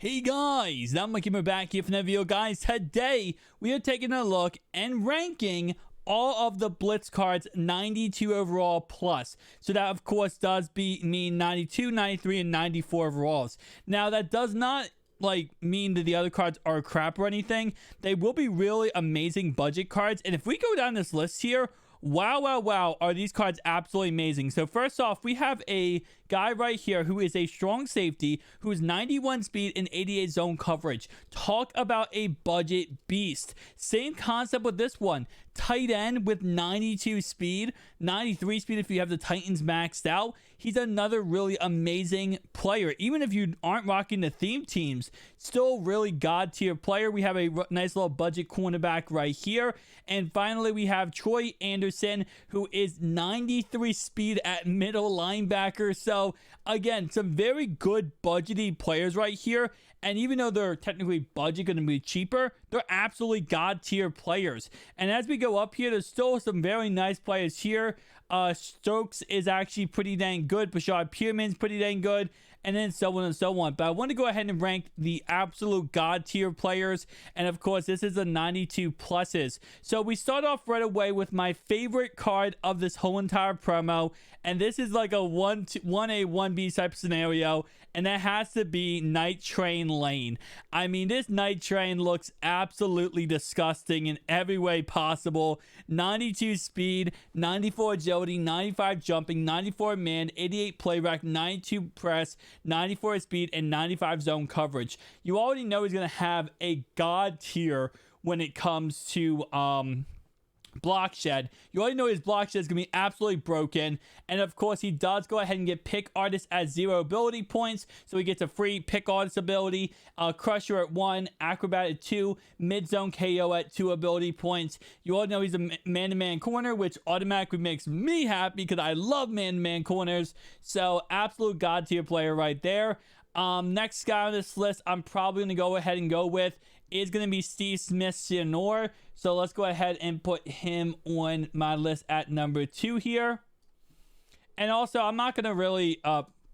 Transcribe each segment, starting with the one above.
Hey guys, I'm Mikey. We're back here for another video, guys. Today, we are taking a look and ranking all of the Blitz cards 92 overall plus. So that, of course, does mean 92, 93, and 94 overalls. Now, that does not mean that the other cards are crap or anything. They will be really amazing budget cards. And if we go down this list here, wow, are these cards absolutely amazing. So first off, we have a guy right here who is a strong safety, who's 91 speed and 88 zone coverage. Talk about a budget beast. Same concept with this one. Tight end with 92 speed, 93 speed if you have the Titans maxed out. He's another really amazing player. Even if you aren't rocking the theme teams, still really god tier player. We have a nice little budget cornerback right here. And finally, we have Troy Anderson, who is 93 speed at middle linebacker. So again, some very good budgety players right here. And even though they're technically budget going to be cheaper, they're absolutely god tier players. And as we go up here, there's still some very nice players here. Stokes is actually pretty dang good. Bashard Pierman's pretty dang good. And then so on and so on. But I want to go ahead and rank the absolute god tier players. And of course, this is the 92 pluses. So we start off right away with my favorite card of this whole entire promo. And this is like a 1A, 1B type scenario. And that has to be Night Train Lane. I mean, this Night Train looks absolutely disgusting in every way possible. 92 speed, 94 agility, 95 jumping, 94 man, 88 play rec, 92 press, 94 speed, and 95 zone coverage. You already know he's going to have a god tier when it comes to block shed. You already know his block shed is going to be absolutely broken. And of course, he does go ahead and get pick artist at 0 ability points. So he gets a free pick artist ability, crusher at 1, acrobat at 2, mid zone KO at 2 ability points. You all know he's a man-to-man corner, which automatically makes me happy because I love man-to-man corners. So absolute god tier player right there. Next guy on this list, I'm probably going to go ahead and go with is going to be Steve Smith-Senior. So let's go ahead and put him on my list at number 2 here. And also, I'm not going to really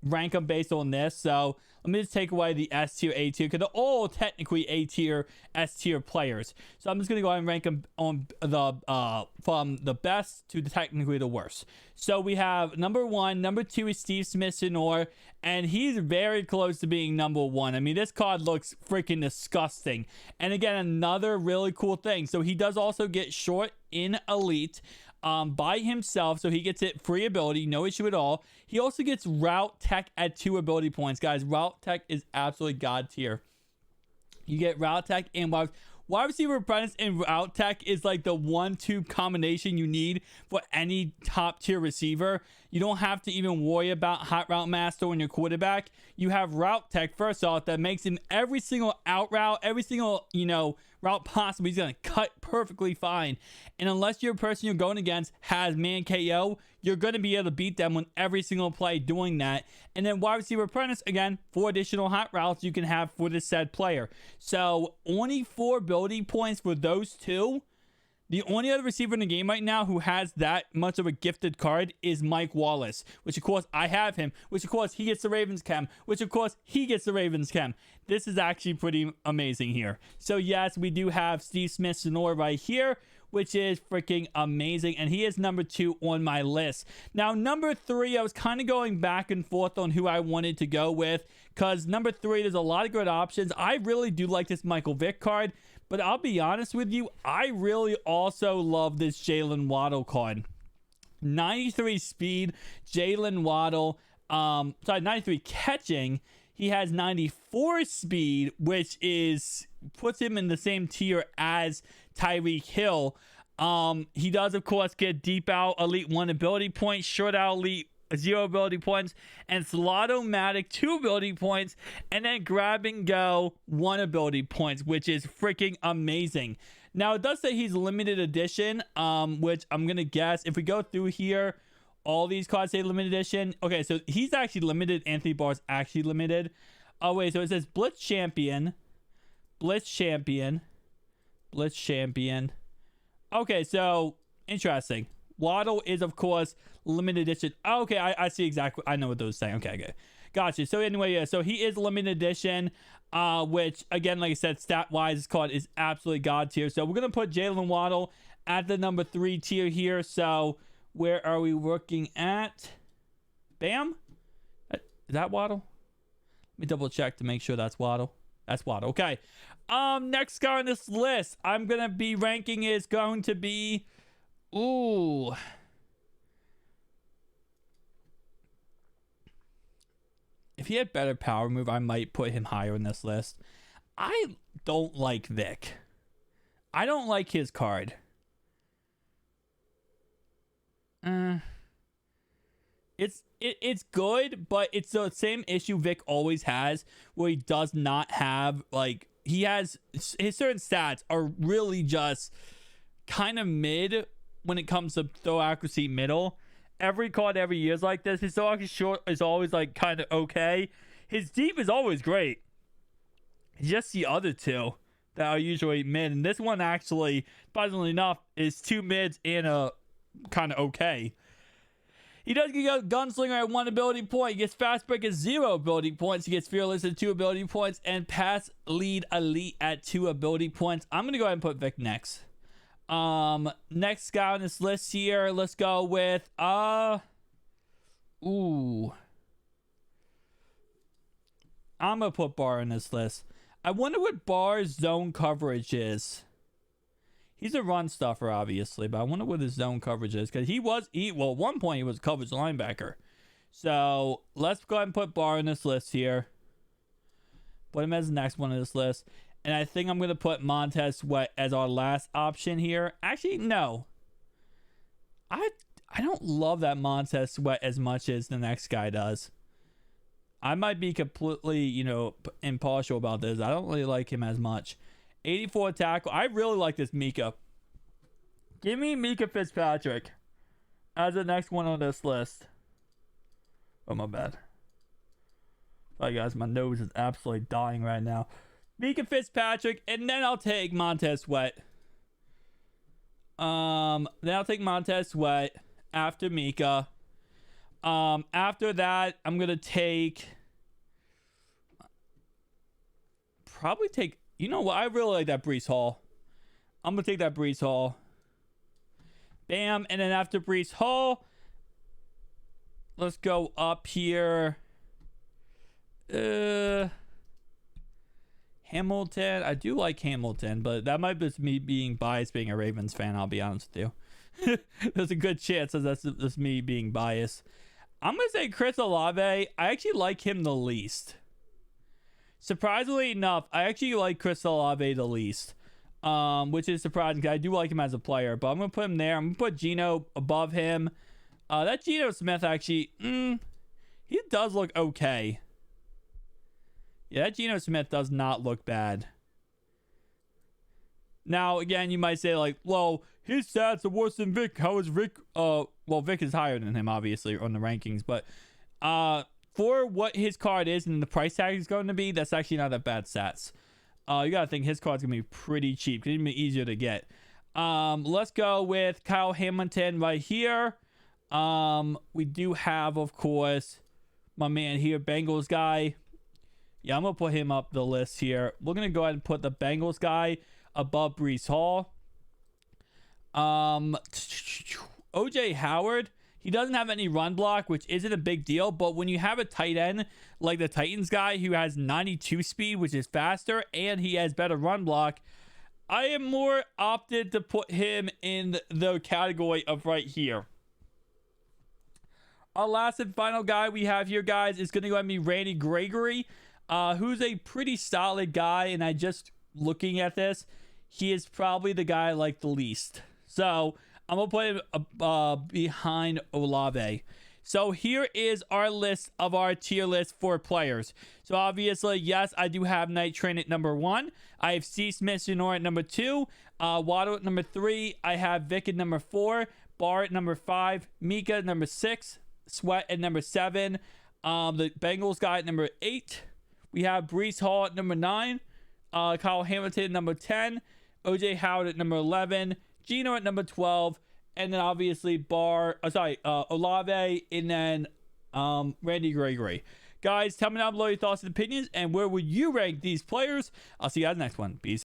rank them based on this. So let me just take away the S tier, A tier, because they're all technically A tier, S tier players. So I'm just going to go ahead and rank them on the from the best to technically the worst. So we have number 1, number 2 is Steve Smith-Senior, and he's very close to being number 1. I mean, this card looks freaking disgusting. And again, another really cool thing. So he does also get short in Elite by himself, so he gets it free ability, no issue at all. He also gets route tech at 2 ability points, guys. Route tech is absolutely god tier. You get route tech and wide receiver apprentice and route tech is like the 1-2 combination you need for any top tier receiver. You don't have to even worry about hot route master on your quarterback. You have route tech first off that makes him every single out route, every single route possible, he's gonna cut perfectly fine. And unless your person you're going against has man KO, you're gonna be able to beat them on every single play doing that. And then wide receiver apprentice, again, 4 additional hot routes you can have for the said player. So only 4 ability points for those 2. The only other receiver in the game right now who has that much of a gifted card is Mike Wallace, which of course I have him, which of course he gets the Ravens chem, which of course he gets the Ravens chem. This is actually pretty amazing here. So yes, we do have Steve Smith-Senior right here, which is freaking amazing, and he is number 2 on my list. Now, number 3, I was kind of going back and forth on who I wanted to go with, because number 3, there's a lot of good options. I really do like this Michael Vick card, but I'll be honest with you, I really also love this Jalen Waddle card. 93 speed, Jalen Waddle, 93 catching. He has 94 speed, which puts him in the same tier as Tyreek Hill. He does, of course, get deep out elite 1 ability points, short out elite 0 ability points, and Slot-O-Matic 2 ability points, and then grab and go 1 ability points, which is freaking amazing. Now, it does say he's limited edition, which I'm going to guess if we go through here, all these cards say limited edition. Okay, so he's actually limited. Anthony Barr's actually limited. Oh, wait, so it says Blitz Champion, Blitz Champion, Blitz Champion. Okay, so interesting. Waddle is, of course, limited edition. Okay, I see exactly. I know what those say. Okay. Gotcha. So anyway, yeah, so he is limited edition, which again, like I said, stat wise, this card is absolutely god tier. So we're gonna put Jalen Waddle at the number 3 tier here. So where are we looking at? Bam. Is that Waddle? Let me double check to make sure that's Waddle. That's Waddle. Okay. Next guy on this list I'm gonna be ranking is going to be, ooh. If he had better power move, I might put him higher in this list. I don't like Vic. I don't like his card. It's good, but it's the same issue Vic always has, where he does not have, like, he has his certain stats are really just kind of mid when it comes to throw accuracy middle. Every card every year is like this. His throw accuracy short is always like kind of okay. His deep is always great. It's just the other two that are usually mid, and this one actually, surprisingly enough, is 2 mids and a kind of okay. He does get a Gunslinger at 1 ability point. He gets Fast Break at 0 ability points. He gets Fearless at 2 ability points. And Pass Lead Elite at 2 ability points. I'm going to go ahead and put Vic next. Next guy on this list here. Let's go with, ooh. I'm going to put Barr in this list. I wonder what Barr's zone coverage is. He's a run stuffer, obviously, but I wonder what his zone coverage is, because well, at one point he was a coverage linebacker. So let's go ahead and put Barr in this list here. Put him as the next one on this list. And I think I'm going to put Montez Sweat as our last option here. Actually, no. I don't love that Montez Sweat as much as the next guy does. I might be completely, impartial about this. I don't really like him as much. 84 tackle. I really like this Mika. Give me Mika Fitzpatrick as the next one on this list. Oh, my bad. Sorry, guys. My nose is absolutely dying right now. Mika Fitzpatrick, and then I'll take Montez Sweat. Then I'll take Montez Sweat after Mika. After that, I'm going to take... Probably take... You know what? I really like that Breece Hall. I'm going to take that Breece Hall. Bam. And then after Breece Hall, let's go up here. Hamilton. I do like Hamilton, but that might be me being biased being a Ravens fan, I'll be honest with you. There's a good chance that that's me being biased. I'm going to say Chris Olave. I actually like him the least. Surprisingly enough, I actually like Chris Olave the least, which is surprising because I do like him as a player. But I'm going to put him there. I'm going to put Geno above him. That Geno Smith actually, he does look okay. Yeah, that Geno Smith does not look bad. Now, again, you might say, like, well, his stats are worse than Vic. How is Vic? Well, Vic is higher than him, obviously, on the rankings. But for what his card is and the price tag is going to be, that's actually not that bad stats. You got to think his card's going to be pretty cheap. It's going to be easier to get. Let's go with Kyle Hamilton right here. We do have, of course, my man here, Bengals guy. Yeah, I'm going to put him up the list here. We're going to go ahead and put the Bengals guy above Breece Hall. OJ Howard. He doesn't have any run block, which isn't a big deal. But when you have a tight end like the Titans guy who has 92 speed, which is faster, and he has better run block, I am more opted to put him in the category of right here. Our last and final guy we have here, guys, is going to go ahead and be Randy Gregory, who's a pretty solid guy. And I just looking at this, he is probably the guy I like the least. So I'm going to put him behind Olave. So here is our list of our tier list for players. So obviously, yes, I do have Night Train at number 1. I have C. Smith-Jr. at number 2. Waddle at number 3. I have Vic at number 4. Barr at number 5. Mika at number 6. Sweat at number 7. The Bengals guy at number 8. We have Breece Hall at number 9. Kyle Hamilton at number 10. OJ Howard at number 11. Geno at number 12, and then obviously Olave, and then Randy Gregory. Guys, tell me down below your thoughts and opinions, and where would you rank these players? I'll see you guys next one. Peace.